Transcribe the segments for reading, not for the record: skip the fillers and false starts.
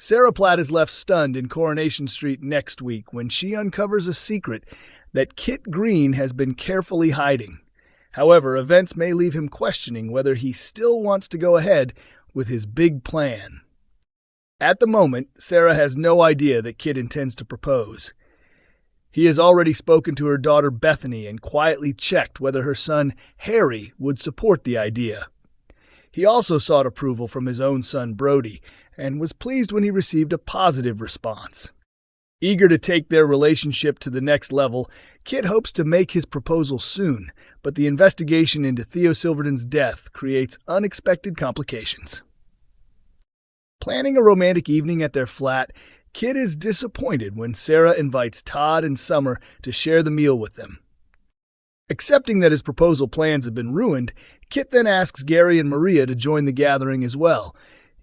Sarah Platt is left stunned in Coronation Street next week when she uncovers a secret that Kit Green has been carefully hiding. However, events may leave him questioning whether he still wants to go ahead with his big plan. At the moment, Sarah has no idea that Kit intends to propose. He has already spoken to her daughter Bethany and quietly checked whether her son Harry would support the idea. He also sought approval from his own son Brody and was pleased when he received a positive response. Eager to take their relationship to the next level, Kit hopes to make his proposal soon, but the investigation into Theo Silverton's death creates unexpected complications. Planning a romantic evening at their flat, Kit is disappointed when Sarah invites Todd and Summer to share the meal with them. Accepting that his proposal plans have been ruined, Kit then asks Gary and Maria to join the gathering as well,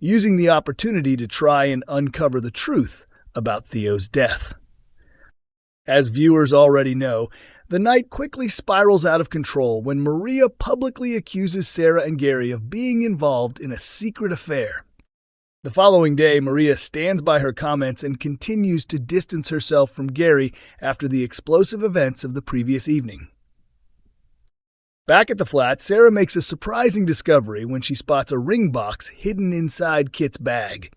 using the opportunity to try and uncover the truth about Theo's death. As viewers already know, the night quickly spirals out of control when Maria publicly accuses Sarah and Gary of being involved in a secret affair. The following day, Maria stands by her comments and continues to distance herself from Gary after the explosive events of the previous evening. Back at the flat, Sarah makes a surprising discovery when she spots a ring box hidden inside Kit's bag.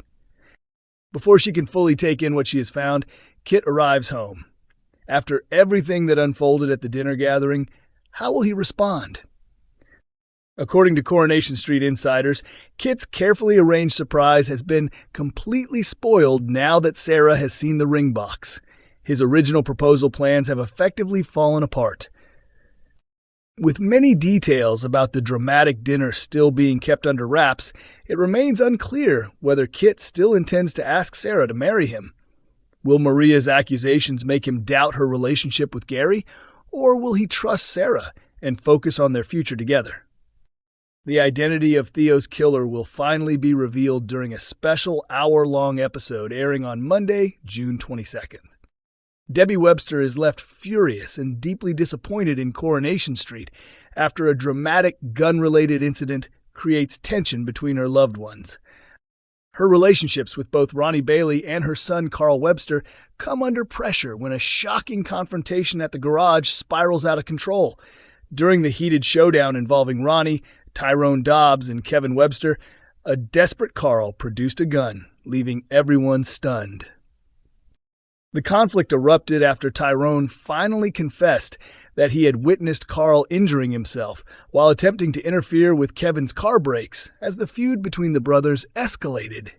Before she can fully take in what she has found, Kit arrives home. After everything that unfolded at the dinner gathering, how will he respond? According to Coronation Street insiders, Kit's carefully arranged surprise has been completely spoiled now that Sarah has seen the ring box. His original proposal plans have effectively fallen apart. With many details about the dramatic dinner still being kept under wraps, it remains unclear whether Kit still intends to ask Sarah to marry him. Will Maria's accusations make him doubt her relationship with Gary, or will he trust Sarah and focus on their future together? The identity of Theo's killer will finally be revealed during a special hour-long episode airing on Monday, June 22nd. Debbie Webster is left furious and deeply disappointed in Coronation Street after a dramatic gun-related incident creates tension between her loved ones. Her relationships with both Ronnie Bailey and her son Carl Webster come under pressure when a shocking confrontation at the garage spirals out of control. During the heated showdown involving Ronnie, Tyrone Dobbs, and Kevin Webster, a desperate Carl produced a gun, leaving everyone stunned. The conflict erupted after Tyrone finally confessed that he had witnessed Carl injuring himself while attempting to interfere with Kevin's car brakes as the feud between the brothers escalated.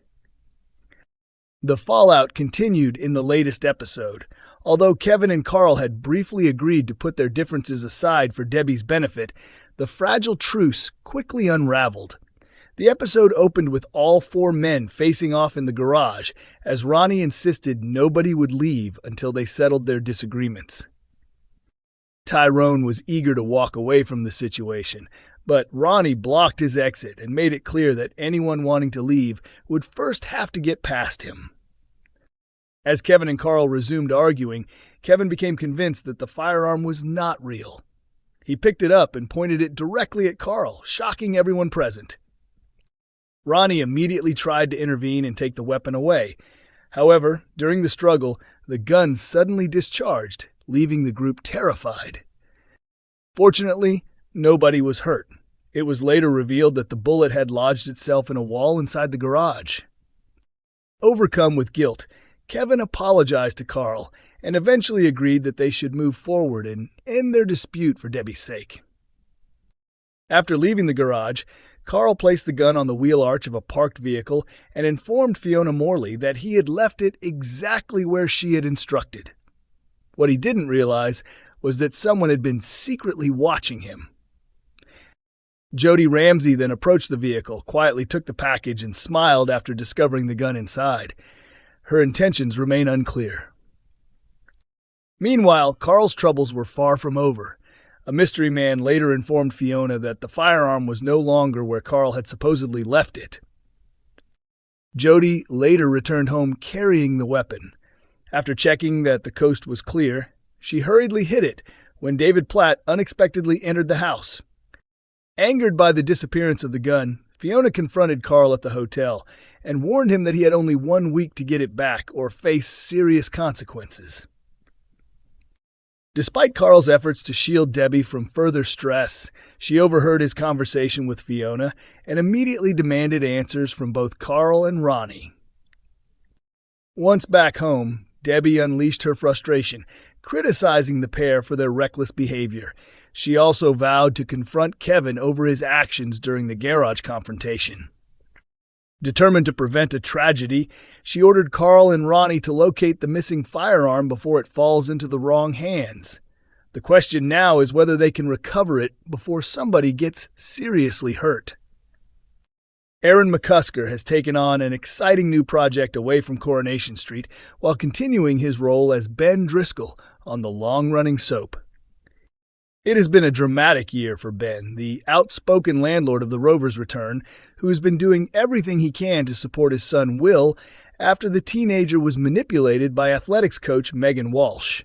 The fallout continued in the latest episode. Although Kevin and Carl had briefly agreed to put their differences aside for Debbie's benefit, the fragile truce quickly unraveled. The episode opened with all four men facing off in the garage, as Ronnie insisted nobody would leave until they settled their disagreements. Tyrone was eager to walk away from the situation, but Ronnie blocked his exit and made it clear that anyone wanting to leave would first have to get past him. As Kevin and Carl resumed arguing, Kevin became convinced that the firearm was not real. He picked it up and pointed it directly at Carl, shocking everyone present. Ronnie immediately tried to intervene and take the weapon away. However, during the struggle, the gun suddenly discharged, leaving the group terrified. Fortunately, nobody was hurt. It was later revealed that the bullet had lodged itself in a wall inside the garage. Overcome with guilt, Kevin apologized to Carl and eventually agreed that they should move forward and end their dispute for Debbie's sake. After leaving the garage, Carl placed the gun on the wheel arch of a parked vehicle and informed Fiona Morley that he had left it exactly where she had instructed. What he didn't realize was that someone had been secretly watching him. Jody Ramsey then approached the vehicle, quietly took the package, and smiled after discovering the gun inside. Her intentions remain unclear. Meanwhile, Carl's troubles were far from over. A mystery man later informed Fiona that the firearm was no longer where Carl had supposedly left it. Jody later returned home carrying the weapon. After checking that the coast was clear, she hurriedly hid it when David Platt unexpectedly entered the house. Angered by the disappearance of the gun, Fiona confronted Carl at the hotel and warned him that he had only 1 week to get it back or face serious consequences. Despite Carl's efforts to shield Debbie from further stress, she overheard his conversation with Fiona and immediately demanded answers from both Carl and Ronnie. Once back home, Debbie unleashed her frustration, criticizing the pair for their reckless behavior. She also vowed to confront Kevin over his actions during the garage confrontation. Determined to prevent a tragedy, she ordered Carl and Ronnie to locate the missing firearm before it falls into the wrong hands. The question now is whether they can recover it before somebody gets seriously hurt. Aaron McCusker has taken on an exciting new project away from Coronation Street while continuing his role as Ben Driscoll on the long-running soap. It has been a dramatic year for Ben, the outspoken landlord of the Rovers' return, who has been doing everything he can to support his son Will after the teenager was manipulated by athletics coach Megan Walsh.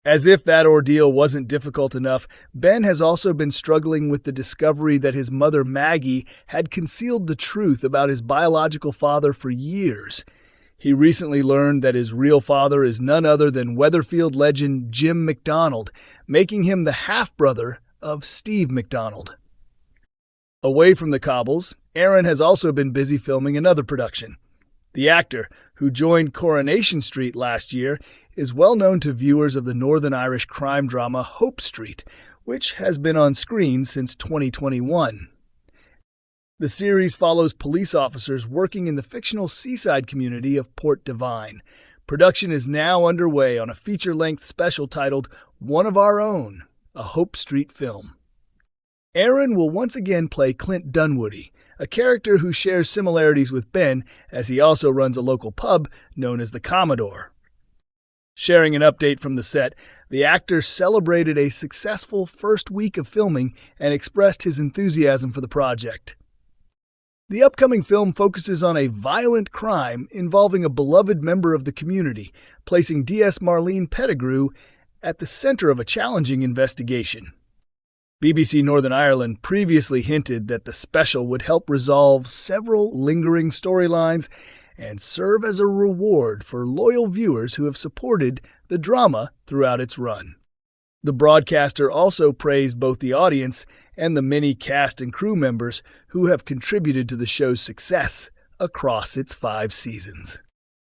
As if that ordeal wasn't difficult enough, Ben has also been struggling with the discovery that his mother Maggie had concealed the truth about his biological father for years. He recently learned that his real father is none other than Weatherfield legend Jim McDonald, making him the half-brother of Steve McDonald. Away from the cobbles, Aaron has also been busy filming another production. The actor, who joined Coronation Street last year, is well known to viewers of the Northern Irish crime drama Hope Street, which has been on screen since 2021. The series follows police officers working in the fictional seaside community of Port Devine. Production is now underway on a feature-length special titled One of Our Own, a Hope Street film. Aaron will once again play Clint Dunwoody, a character who shares similarities with Ben, as he also runs a local pub known as the Commodore. Sharing an update from the set, the actor celebrated a successful first week of filming and expressed his enthusiasm for the project. The upcoming film focuses on a violent crime involving a beloved member of the community, placing D.S. Marlene Pettigrew at the center of a challenging investigation. BBC Northern Ireland previously hinted that the special would help resolve several lingering storylines and serve as a reward for loyal viewers who have supported the drama throughout its run. The broadcaster also praised both the audience and the many cast and crew members who have contributed to the show's success across its 5 seasons.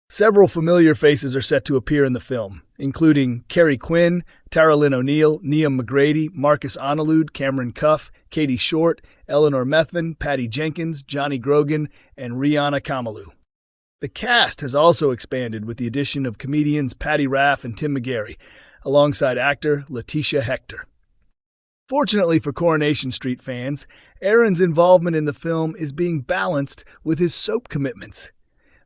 Several familiar faces are set to appear in the film, including Carrie Quinn, Tara Lynn O'Neill, Liam McGrady, Marcus Honolude, Cameron Cuff, Katie Short, Eleanor Methvin, Patty Jenkins, Johnny Grogan, and Rihanna Kamalu. The cast has also expanded with the addition of comedians Patty Raff and Tim McGarry, alongside actor Letitia Hector. Fortunately for Coronation Street fans, Aaron's involvement in the film is being balanced with his soap commitments,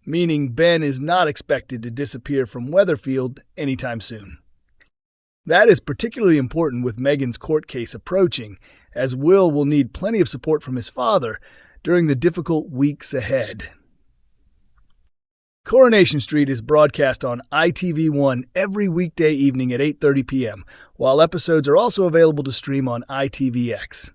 meaning Ben is not expected to disappear from Weatherfield anytime soon. That is particularly important with Megan's court case approaching, as Will need plenty of support from his father during the difficult weeks ahead. Coronation Street is broadcast on ITV1 every weekday evening at 8:30 p.m., while episodes are also available to stream on ITVX.